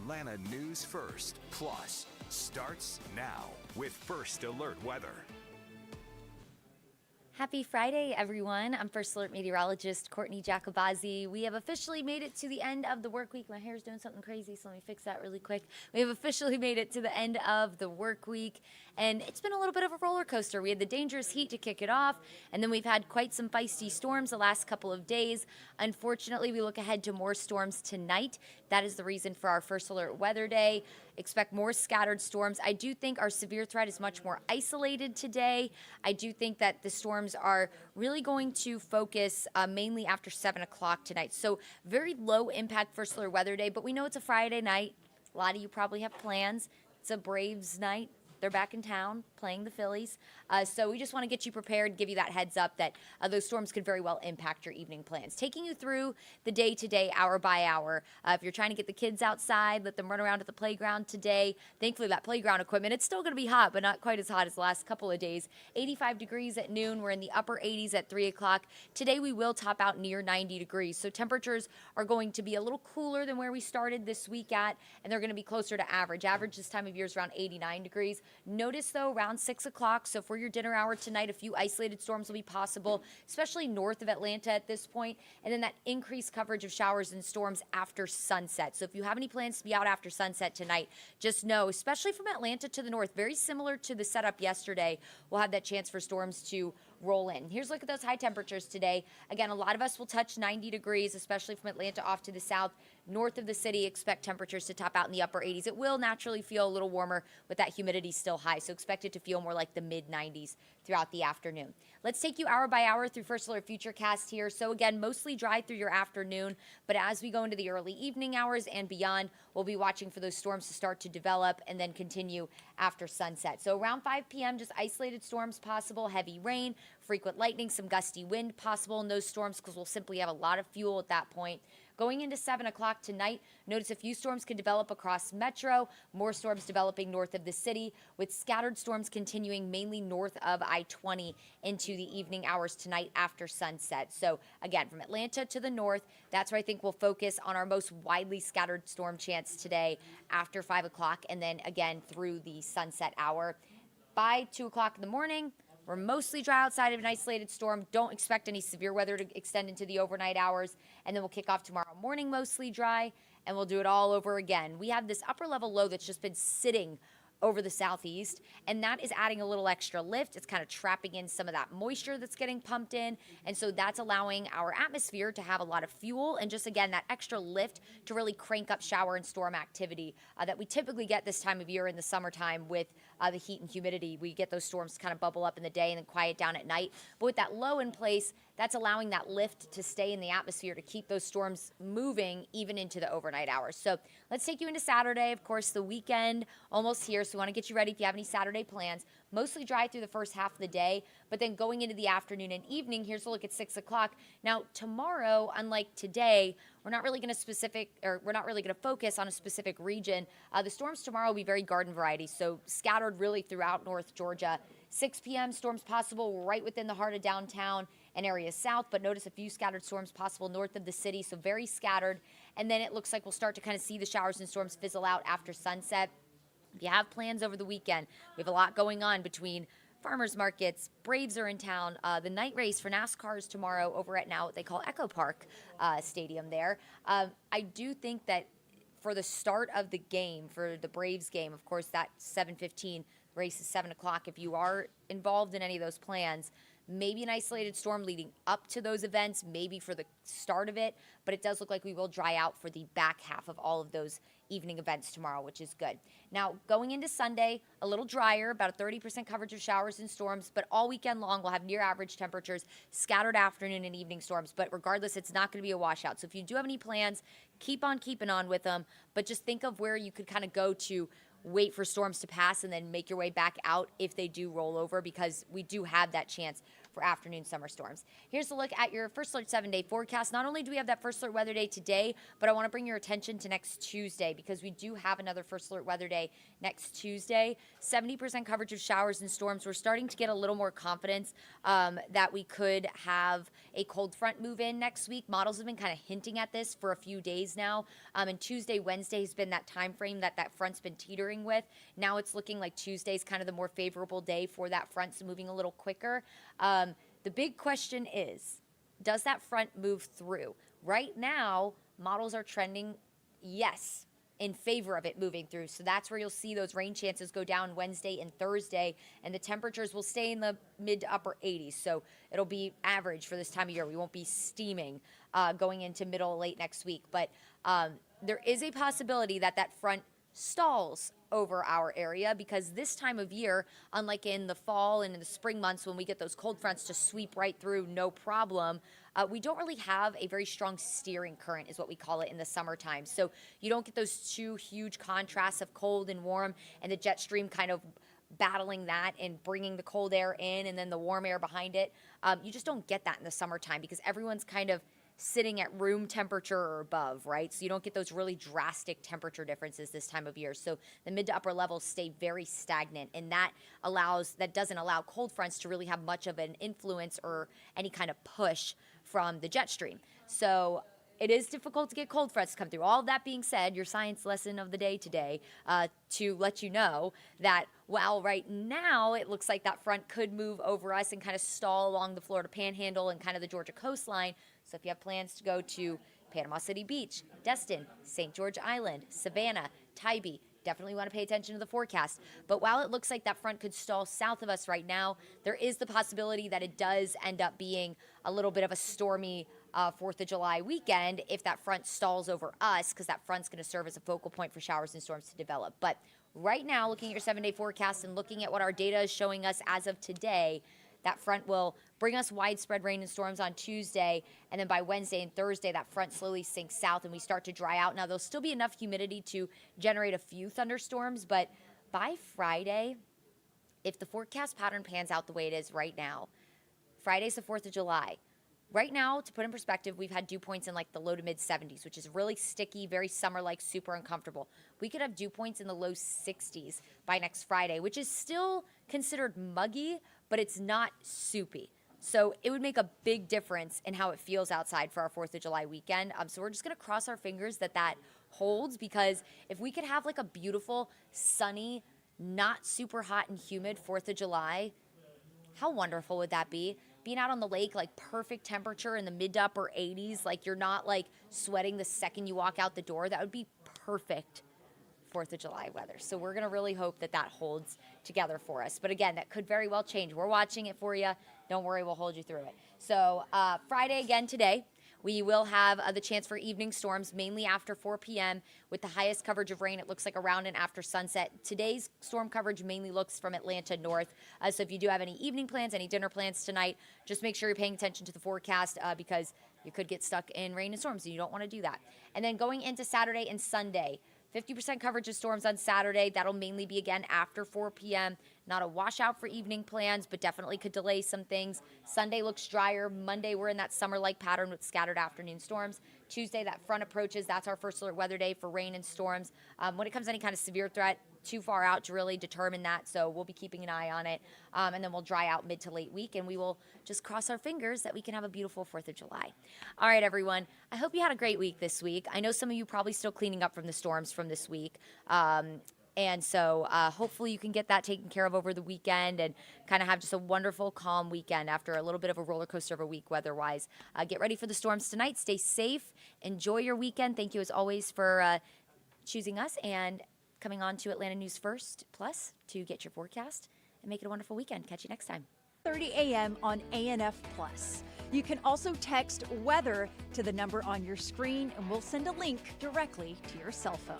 Atlanta news first, plus starts now with First Alert Weather. Happy Friday, everyone. I'm First Alert meteorologist Courtney Jacobazzi. We have officially made it to the end of the work week. My hair's doing something crazy, so let me fix that really quick. We have officially made it to the end of the work week, and it's been a little bit of a roller coaster. We had the dangerous heat to kick it off, and then we've had quite some feisty storms the last couple of days. Unfortunately, we look ahead to more storms tonight. That is the reason for our First Alert Weather Day. Expect more scattered storms. I do think our severe threat is much more isolated today. I do think that the storms are really going to focus mainly after 7 o'clock tonight. So very low impact First Alert Weather Day, but we know it's a Friday night. A lot of you probably have plans. It's a Braves night. They're back in town playing the Phillies. So we just want to get you prepared, give you that heads up that those storms could very well impact your evening plans. Taking you through the day to day, hour by hour. If you're trying to get the kids outside, let them run around at the playground today. Thankfully, that playground equipment, it's still going to be hot, but not quite as hot as the last couple of days. 85 degrees at noon. We're in the upper 80s at 3 o'clock. Today, we will top out near 90 degrees. So temperatures are going to be a little cooler than where we started this week at, and they're going to be closer to average. Average this time of year is around 89 degrees. Notice, though, around 6 o'clock, so for your dinner hour tonight, a few isolated storms will be possible, especially north of Atlanta at this point, and then that increased coverage of showers and storms after sunset. So if you have any plans to be out after sunset tonight, just know, especially from Atlanta to the north, very similar to the setup yesterday, we'll have that chance for storms to roll in. Here's a look at those high temperatures today. Again, a lot of us will touch 90 degrees, especially from Atlanta off to the south. North of the city, expect temperatures to top out in the upper 80s. It will naturally feel a little warmer with that humidity still high, so expect it to feel more like the mid-90s throughout the afternoon. Let's take you hour by hour through First Alert Futurecast here. So again, mostly dry through your afternoon, but as we go into the early evening hours and beyond, we'll be watching for those storms to start to develop and then continue after sunset. So around 5 p.m., just isolated storms possible, heavy rain, frequent lightning, some gusty wind possible in those storms because we'll simply have a lot of fuel at that point. Going into 7 o'clock tonight, notice a few storms can develop across Metro, more storms developing north of the city, with scattered storms continuing mainly north of I-20 into the evening hours tonight after sunset. So again, from Atlanta to the north, that's where I think we'll focus on our most widely scattered storm chance today after 5 o'clock and then again through the sunset hour. By 2 o'clock in the morning, we're mostly dry outside of an isolated storm. Don't expect any severe weather to extend into the overnight hours. And then we'll kick off tomorrow morning mostly dry, and we'll do it all over again. We have this upper level low that's just been sitting over the southeast, and that is adding a little extra lift. It's kind of trapping in some of that moisture that's getting pumped in, and so that's allowing our atmosphere to have a lot of fuel and just, again, that extra lift to really crank up shower and storm activity that we typically get this time of year in the summertime with the heat and humidity. We get those storms kind of bubble up in the day and then quiet down at night. But with that low in place, that's allowing that lift to stay in the atmosphere to keep those storms moving even into the overnight hours. So let's take you into Saturday. Of course, the weekend almost here, so we want to get you ready if you have any Saturday plans. Mostly dry through the first half of the day, but then going into the afternoon and evening, here's a look at 6 o'clock. Now, tomorrow, unlike today, we're not really going to focus on a specific region. The storms tomorrow will be very garden variety, so scattered really throughout North Georgia. 6 p.m. storms possible right within the heart of downtown and areas south, but notice a few scattered storms possible north of the city, so very scattered. And then it looks like we'll start to kind of see the showers and storms fizzle out after sunset. If you have plans over the weekend, we have a lot going on between farmers markets, Braves are in town, the night race for NASCAR is tomorrow over at now what they call Echo Park Stadium there. I do think that for the start of the game, for the Braves game, of course, that 7:15 race is 7 o'clock. If you are involved in any of those plans, maybe an isolated storm leading up to those events, maybe for the start of it, but it does look like we will dry out for the back half of all of those evening events tomorrow, which is good. Now, going into Sunday, a little drier, about a 30% coverage of showers and storms, but all weekend long we'll have near average temperatures, scattered afternoon and evening storms, but regardless, it's not going to be a washout. So if you do have any plans, keep on keeping on with them, but just think of where you could kind of go to wait for storms to pass and then make your way back out if they do roll over, because we do have that chance for afternoon summer storms. Here's a look at your First Alert 7-day forecast. Not only do we have that First Alert weather day today, but I want to bring your attention to next Tuesday because we do have another First Alert weather day next Tuesday. 70% coverage of showers and storms. We're starting to get a little more confidence that we could have a cold front move in next week. Models have been kind of hinting at this for a few days now. And Tuesday, Wednesday has been that time frame that front's been teetering with. Now it's looking like Tuesday's kind of the more favorable day for that front, so moving a little quicker. The big question is, does that front move through? Right now, models are trending, yes, in favor of it moving through. So that's where you'll see those rain chances go down Wednesday and Thursday, and the temperatures will stay in the mid to upper 80s. So it'll be average for this time of year. We won't be steaming going into middle, late next week. But there is a possibility that that front stalls over our area because this time of year, unlike in the fall and in the spring months when we get those cold fronts to sweep right through no problem, we don't really have a very strong steering current is what we call it in the summertime. So you don't get those two huge contrasts of cold and warm and the jet stream kind of battling that and bringing the cold air in and then the warm air behind it. You just don't get that in the summertime because everyone's kind of sitting at room temperature or above, right? So you don't get those really drastic temperature differences this time of year. So the mid to upper levels stay very stagnant, and that doesn't allow cold fronts to really have much of an influence or any kind of push from the jet stream. So it is difficult to get cold fronts to come through. All of that being said, your science lesson of the day today to let you know that while right now it looks like that front could move over us and kind of stall along the Florida Panhandle and kind of the Georgia coastline. So if you have plans to go to Panama City Beach, Destin, St. George Island, Savannah, Tybee, definitely want to pay attention to the forecast. But while it looks like that front could stall south of us right now, there is the possibility that it does end up being a little bit of a stormy 4th of July weekend if that front stalls over us, because that front's going to serve as a focal point for showers and storms to develop. But right now, looking at your 7-day forecast and looking at what our data is showing us as of today, that front will bring us widespread rain and storms on Tuesday, and then by Wednesday and Thursday, that front slowly sinks south and we start to dry out. Now, there'll still be enough humidity to generate a few thunderstorms, but by Friday, if the forecast pattern pans out the way it is right now, Friday's the 4th of July. Right now, to put in perspective, we've had dew points in like the low to mid 70s, which is really sticky, very summer-like, super uncomfortable. We could have dew points in the low 60s by next Friday, which is still considered muggy, but it's not soupy. So it would make a big difference in how it feels outside for our 4th of July weekend. So we're just going to cross our fingers that that holds, because if we could have like a beautiful, sunny, not super hot and humid 4th of July, how wonderful would that be? Being out on the lake, like perfect temperature in the mid to upper 80s, like you're not like sweating the second you walk out the door. That would be perfect 4th of July weather. So we're going to really hope that that holds together for us. But again, that could very well change. We're watching it for you. Don't worry, we'll hold you through it. So Friday again today, we will have the chance for evening storms, mainly after 4 p.m. with the highest coverage of rain. It looks like around and after sunset. Today's storm coverage mainly looks from Atlanta north. So if you do have any evening plans, any dinner plans tonight, just make sure you're paying attention to the forecast because you could get stuck in rain and storms, and you don't want to do that. And then going into Saturday and Sunday, 50% coverage of storms on Saturday. That'll mainly be again after 4 p.m. Not a washout for evening plans, but definitely could delay some things. Sunday looks drier. Monday, we're in that summer-like pattern with scattered afternoon storms. Tuesday, that front approaches. That's our First Alert weather day for rain and storms. When it comes to any kind of severe threat, too far out to really determine that, so we'll be keeping an eye on it. And then we'll dry out mid to late week, and we will just cross our fingers that we can have a beautiful 4th of July. All right, everyone. I hope you had a great week this week. I know some of you probably still cleaning up from the storms from this week. And so hopefully you can get that taken care of over the weekend and kind of have just a wonderful, calm weekend after a little bit of a roller coaster of a week weather-wise. Get ready for the storms tonight. Stay safe. Enjoy your weekend. Thank you, as always, for choosing us and coming on to Atlanta News First Plus to get your forecast and make it a wonderful weekend. Catch you next time. 30 a.m. on ANF Plus. You can also text weather to the number on your screen, and we'll send a link directly to your cell phone.